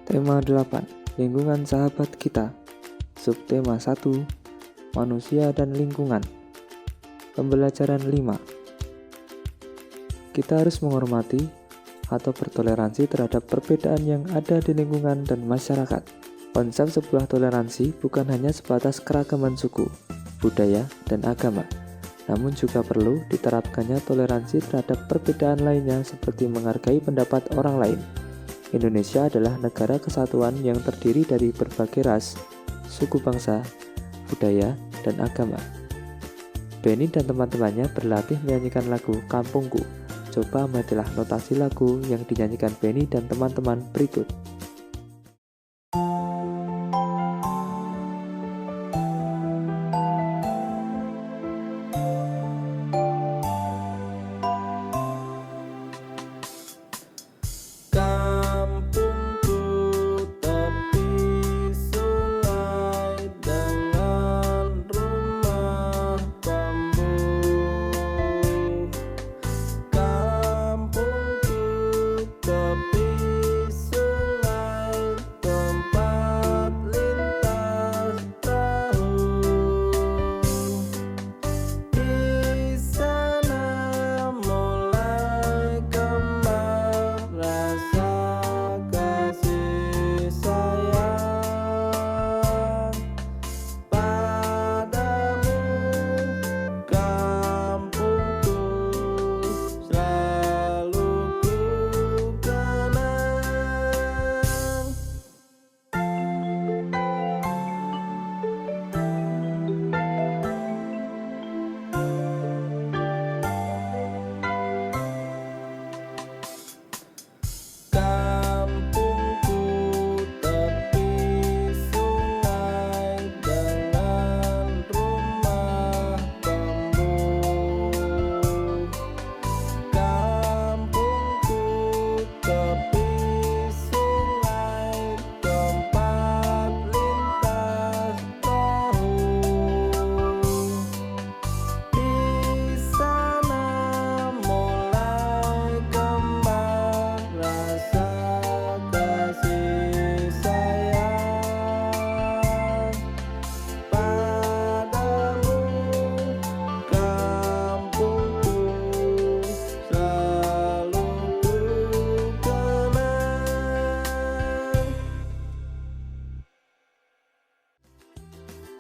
Tema 8, lingkungan sahabat kita. Subtema 1, manusia dan lingkungan. Pembelajaran 5. Kita harus menghormati atau bertoleransi terhadap perbedaan yang ada di lingkungan dan masyarakat. Konsep sebuah toleransi bukan hanya sebatas keragaman suku, budaya, dan agama, namun juga perlu diterapkannya toleransi terhadap perbedaan lainnya seperti menghargai pendapat orang lain. Indonesia adalah negara kesatuan yang terdiri dari berbagai ras, suku bangsa, budaya, dan agama. Benny dan teman-temannya berlatih menyanyikan lagu Kampungku. Coba amatilah notasi lagu yang dinyanyikan Benny dan teman-teman berikut.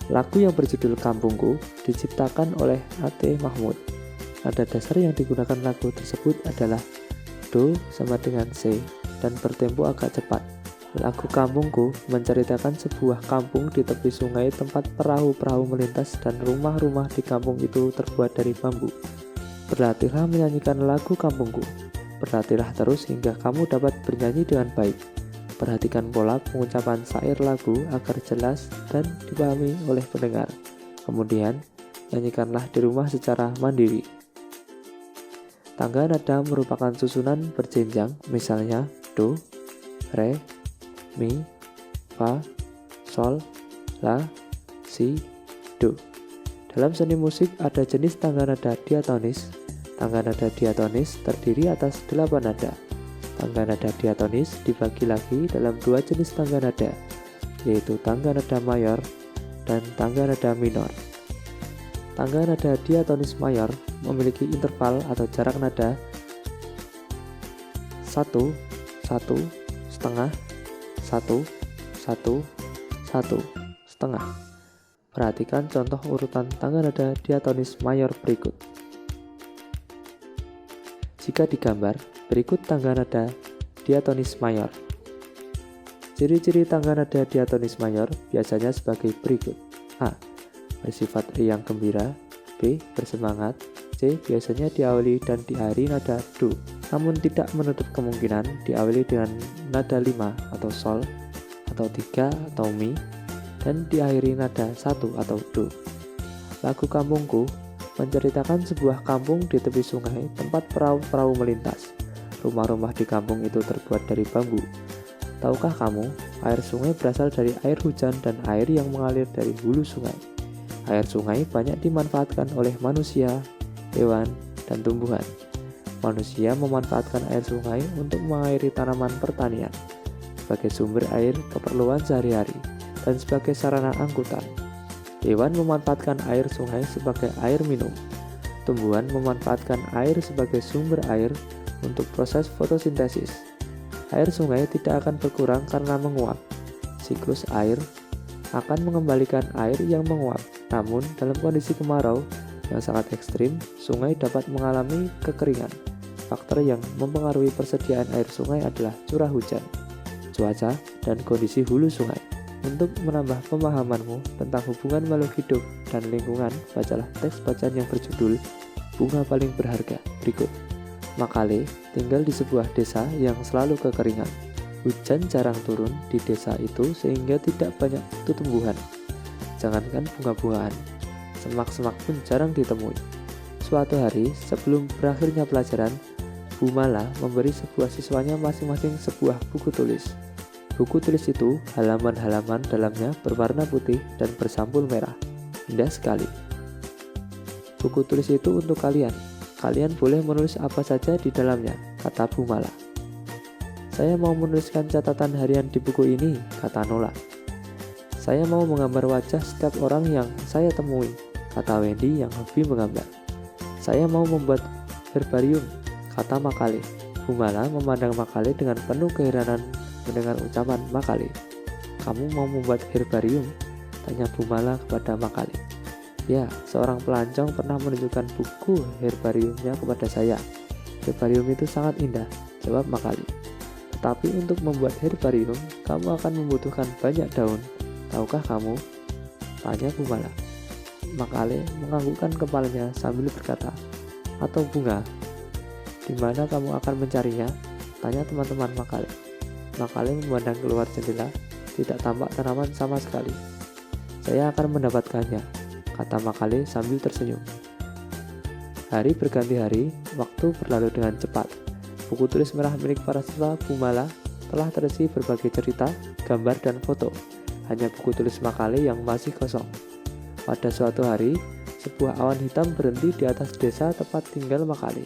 Lagu yang berjudul Kampungku diciptakan oleh A.T. Mahmud. Nada dasar yang digunakan lagu tersebut adalah Do sama dengan C dan bertempo agak cepat. Lagu Kampungku menceritakan sebuah kampung di tepi sungai tempat perahu-perahu melintas dan rumah-rumah di kampung itu terbuat dari bambu. Berlatihlah menyanyikan lagu Kampungku. Berlatihlah terus hingga kamu dapat bernyanyi dengan baik. Perhatikan pola pengucapan syair lagu agar jelas dan dipahami oleh pendengar. Kemudian, nyanyikanlah di rumah secara mandiri. Tangga nada merupakan susunan berjenjang, misalnya Do, Re, Mi, Fa, Sol, La, Si, Do. Dalam seni musik ada jenis tangga nada diatonis. Tangga nada diatonis terdiri atas 8 nada. Tangga nada diatonis dibagi lagi dalam 2 jenis tangga nada, yaitu tangga nada mayor dan tangga nada minor. Tangga nada diatonis mayor memiliki interval atau jarak nada 1, 1, setengah, 1, 1, 1, setengah. Perhatikan contoh urutan tangga nada diatonis mayor berikut. Jika digambar, berikut tangga nada diatonis mayor. Ciri-ciri tangga nada diatonis mayor biasanya sebagai berikut. A. Bersifat riang gembira. B. Bersemangat. C. Biasanya diawali dan diakhiri nada Do, namun tidak menutup kemungkinan diawali dengan nada 5 atau Sol, atau 3 atau Mi, dan diakhiri nada 1 atau Do. Lagu Kampungku menceritakan sebuah kampung di tepi sungai tempat perahu-perahu melintas. Rumah-rumah di kampung itu terbuat dari bambu. Tahukah kamu, air sungai berasal dari air hujan dan air yang mengalir dari hulu sungai. Air sungai banyak dimanfaatkan oleh manusia, hewan, dan tumbuhan. Manusia memanfaatkan air sungai untuk mengairi tanaman pertanian. sebagai sumber air keperluan sehari-hari dan sebagai sarana angkutan. Hewan memanfaatkan air sungai sebagai air minum. Tumbuhan memanfaatkan air sebagai sumber air untuk proses fotosintesis. Air sungai tidak akan berkurang karena menguap. Siklus air akan mengembalikan air yang menguap. Namun, dalam kondisi kemarau yang sangat ekstrim, sungai dapat mengalami kekeringan. Faktor yang mempengaruhi persediaan air sungai adalah curah hujan, cuaca, dan kondisi hulu sungai. Untuk menambah pemahamanmu tentang hubungan makhluk hidup dan lingkungan, bacalah teks bacaan yang berjudul Bunga Paling Berharga berikut. Makale tinggal di sebuah desa yang selalu kekeringan. Hujan jarang turun di desa itu sehingga tidak banyak tumbuhan. Jangankan bunga-bungaan, semak-semak pun jarang ditemui. Suatu hari sebelum berakhirnya pelajaran, Bu Mala memberi sebuah siswanya masing-masing sebuah buku tulis. Buku tulis itu halaman-halaman dalamnya berwarna putih dan bersampul merah. Indah sekali. Buku tulis itu untuk kalian. Kalian boleh menulis apa saja di dalamnya, kata Bu Mala. Saya mau menuliskan catatan harian di buku ini, kata Nola. Saya mau menggambar wajah setiap orang yang saya temui, kata Wendy yang hobi menggambar. Saya mau membuat herbarium, kata Makale. Bu Mala memandang Makale dengan penuh keheranan mendengar ucapan Makale. Kamu mau membuat herbarium? Tanya Bu Mala kepada Makale. Ya, seorang pelancong pernah menunjukkan buku herbariumnya kepada saya. Herbarium itu sangat indah, jawab Makale. Tetapi untuk membuat herbarium, kamu akan membutuhkan banyak daun. Tahukah kamu? Tanya Bu Mala. Makale menganggukkan kepalanya sambil berkata, atau bunga. Di mana kamu akan mencarinya? Tanya teman-teman Makale. Makale memandang keluar jendela, tidak tampak tanaman sama sekali. Saya akan mendapatkannya, kata Makale sambil tersenyum. Hari berganti hari, waktu berlalu dengan cepat. Buku tulis merah milik para siswa Bu Mala telah terisi berbagai cerita, gambar, dan foto. Hanya buku tulis Makale yang masih kosong. Pada suatu hari, sebuah awan hitam berhenti di atas desa tempat tinggal Makale.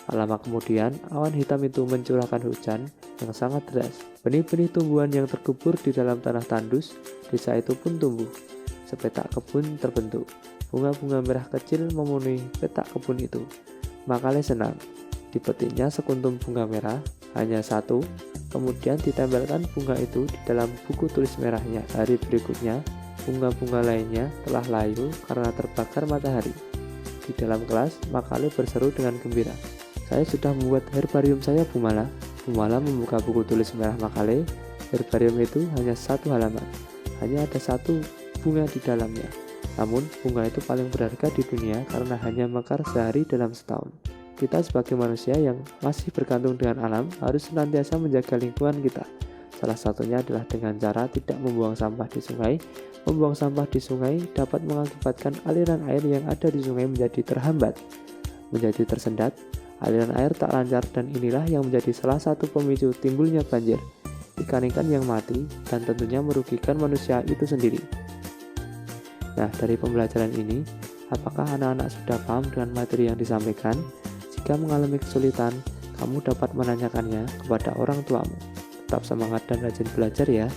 Lama kemudian, awan hitam itu mencurahkan hujan yang sangat deras. Benih-benih tumbuhan yang terkubur di dalam tanah tandus, desa itu pun tumbuh. Sepetak kebun terbentuk. Bunga-bunga merah kecil memenuhi petak kebun itu. Makale senang. Dipetiknya sekuntum bunga merah, hanya satu, kemudian ditempelkan bunga itu di dalam buku tulis merahnya. Hari berikutnya, bunga-bunga lainnya telah layu karena terbakar matahari. Di dalam kelas, Makale berseru dengan gembira. Saya sudah membuat herbarium saya, Bu Mala. Bu Mala membuka buku tulis merah Makale. Herbarium itu hanya satu halaman. Hanya ada satu bunga di dalamnya. Namun, bunga itu paling berharga di dunia karena hanya mekar sehari dalam setahun. Kita sebagai manusia yang masih bergantung dengan alam harus senantiasa menjaga lingkungan kita. Salah satunya adalah dengan cara tidak membuang sampah di sungai. Membuang sampah di sungai dapat mengakibatkan aliran air yang ada di sungai menjadi terhambat, menjadi tersendat. Aliran air tak lancar dan inilah yang menjadi salah satu pemicu timbulnya banjir, ikan-ikan yang mati, dan tentunya merugikan manusia itu sendiri. Nah, dari pembelajaran ini, apakah anak-anak sudah paham dengan materi yang disampaikan? Jika mengalami kesulitan, kamu dapat menanyakannya kepada orang tuamu. Tetap semangat dan rajin belajar ya.